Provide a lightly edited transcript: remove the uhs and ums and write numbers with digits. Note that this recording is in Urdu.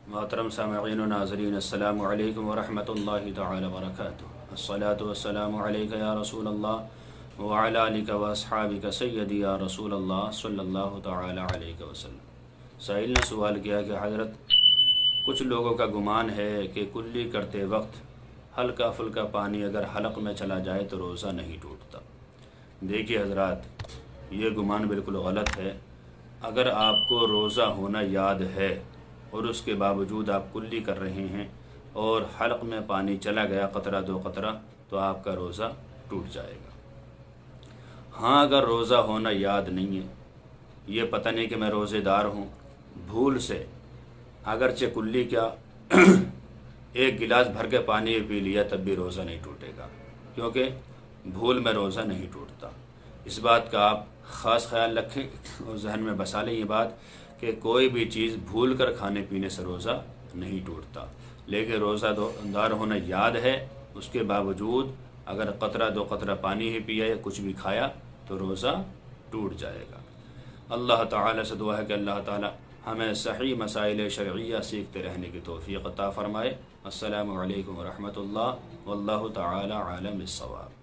محترم سامعین و ناظرین، السلام علیکم ورحمۃ اللہ تعالی وبرکاتہ۔ الصلاۃ والسلام علیک یا رسول اللہ وعلی آلک واصحابک سیدی یا رسول اللہ صلی اللہ تعالی علیہ وسلم۔ سائل نے سوال کیا کہ حضرت، کچھ لوگوں کا گمان ہے کہ کلی کرتے وقت ہلکا پھلکا پانی اگر حلق میں چلا جائے تو روزہ نہیں ٹوٹتا۔ دیکھیے حضرات، یہ گمان بالکل غلط ہے۔ اگر آپ کو روزہ ہونا یاد ہے اور اس کے باوجود آپ کلی کر رہے ہیں اور حلق میں پانی چلا گیا قطرہ دو قطرہ، تو آپ کا روزہ ٹوٹ جائے گا۔ ہاں، اگر روزہ ہونا یاد نہیں ہے، یہ پتہ نہیں کہ میں روزے دار ہوں، بھول سے اگرچہ کلی کیا ایک گلاس بھر کے پانی پی لیا تب بھی روزہ نہیں ٹوٹے گا، کیونکہ بھول میں روزہ نہیں ٹوٹتا۔ اس بات کا آپ خاص خیال رکھیں اور ذہن میں بسا لیں یہ بات کہ کوئی بھی چیز بھول کر کھانے پینے سے روزہ نہیں ٹوٹتا، لیکن روزہ دار ہونا یاد ہے، اس کے باوجود اگر قطرہ دو قطرہ پانی ہی پیا یا کچھ بھی کھایا تو روزہ ٹوٹ جائے گا۔ اللہ تعالی سے دعا ہے کہ اللہ تعالی ہمیں صحیح مسائل شرعیہ سیکھتے رہنے کی توفیق عطا فرمائے۔ السلام علیکم ورحمۃ اللہ، واللہ تعالی عالم بالصواب۔